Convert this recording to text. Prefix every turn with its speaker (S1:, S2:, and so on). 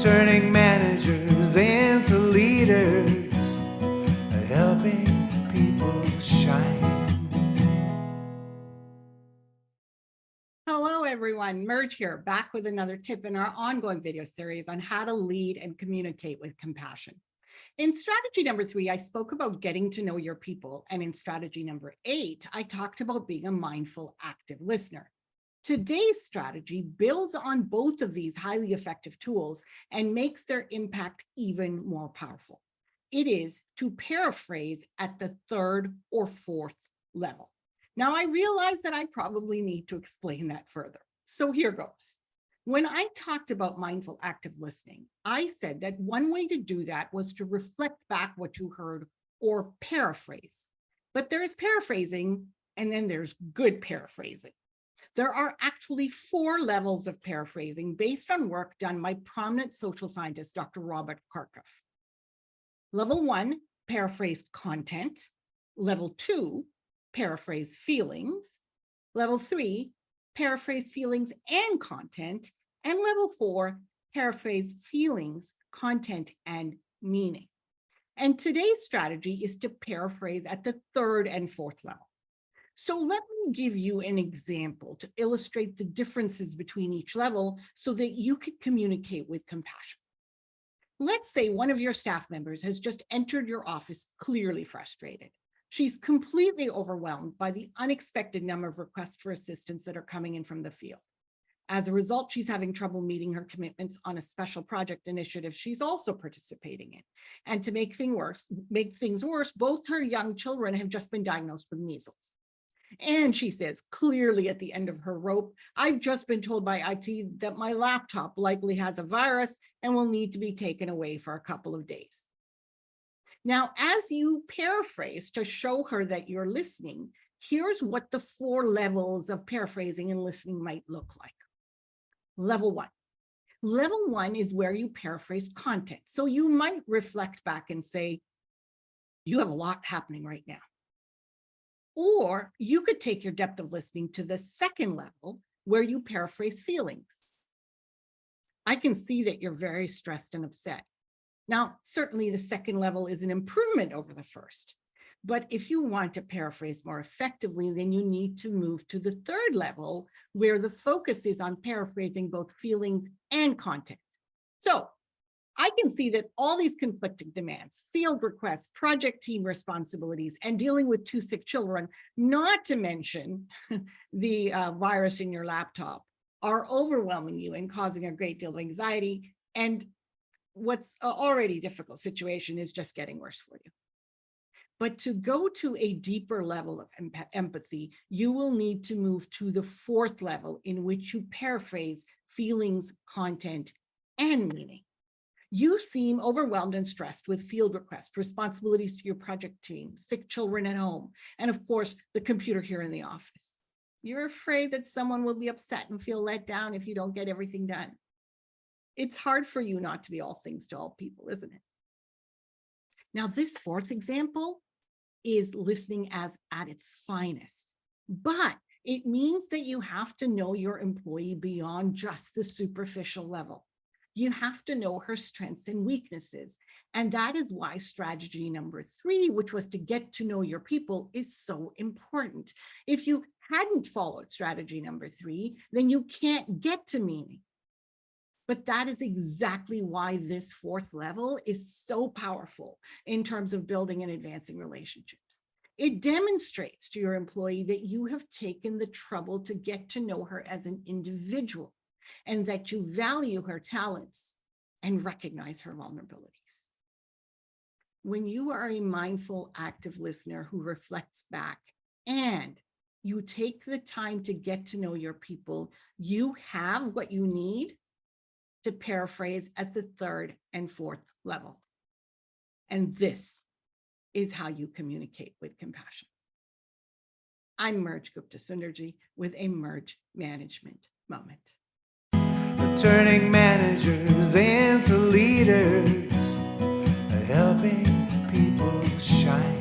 S1: turning managers into leaders, helping people shine.
S2: Hello, everyone. Merge here, back with another tip in our ongoing video series on how to lead and communicate with compassion. In strategy number 3, I spoke about getting to know your people. And in strategy number 8, I talked about being a mindful, active listener. Today's strategy builds on both of these highly effective tools and makes their impact even more powerful. It is to paraphrase at the 3rd or 4th level. Now, I realize that I probably need to explain that further. So here goes. When I talked about mindful active listening, I said that one way to do that was to reflect back what you heard or paraphrase. But there's paraphrasing, and then there's good paraphrasing. There are actually 4 levels of paraphrasing based on work done by prominent social scientist, Dr. Robert Kharkov. Level 1, paraphrase content. Level 2, paraphrase feelings. Level 3, paraphrase feelings and content. And level 4, paraphrase feelings, content, and meaning. And today's strategy is to paraphrase at the 3rd and 4th level. So let me give you an example to illustrate the differences between each level so that you can communicate with compassion. Let's say one of your staff members has just entered your office clearly frustrated. She's completely overwhelmed by the unexpected number of requests for assistance that are coming in from the field. As a result, she's having trouble meeting her commitments on a special project initiative she's also participating in. And to make things worse, both her young children have just been diagnosed with measles. And she says clearly at the end of her rope, I've just been told by IT that my laptop likely has a virus and will need to be taken away for a couple of days. Now, as you paraphrase to show her that you're listening, here's what the 4 levels of paraphrasing and listening might look like. Level 1. Level 1 is where you paraphrase content. So you might reflect back and say, you have a lot happening right now. Or you could take your depth of listening to the 2nd level where you paraphrase feelings. I can see that you're very stressed and upset. Now, certainly the 2nd level is an improvement over the 1st. But if you want to paraphrase more effectively, then you need to move to the 3rd level where the focus is on paraphrasing both feelings and content. So I can see that all these conflicting demands, field requests, project team responsibilities, and dealing with 2 sick children, not to mention the virus in your laptop, are overwhelming you and causing a great deal of anxiety. And what's already a difficult situation is just getting worse for you. But to go to a deeper level of empathy, you will need to move to the 4th level in which you paraphrase feelings, content, and meaning. You seem overwhelmed and stressed with field requests, responsibilities to your project team, sick children at home, and of course, the computer here in the office. You're afraid that someone will be upset and feel let down if you don't get everything done. It's hard for you not to be all things to all people, isn't it? Now, this 4th example is listening at its finest, but it means that you have to know your employee beyond just the superficial level. You have to know her strengths and weaknesses. And that is why strategy number 3, which was to get to know your people, is so important. If you hadn't followed strategy number 3, then you can't get to meaning. But that is exactly why this 4th level is so powerful in terms of building and advancing relationships. It demonstrates to your employee that you have taken the trouble to get to know her as an individual, and that you value her talents and recognize her vulnerabilities. When you are a mindful, active listener who reflects back and you take the time to get to know your people, you have what you need to paraphrase at the 3rd and 4th level. And this is how you communicate with compassion. I'm Merge Gupta-Sunderji with a Merge Management Moment.
S1: Turning managers into leaders, helping people shine.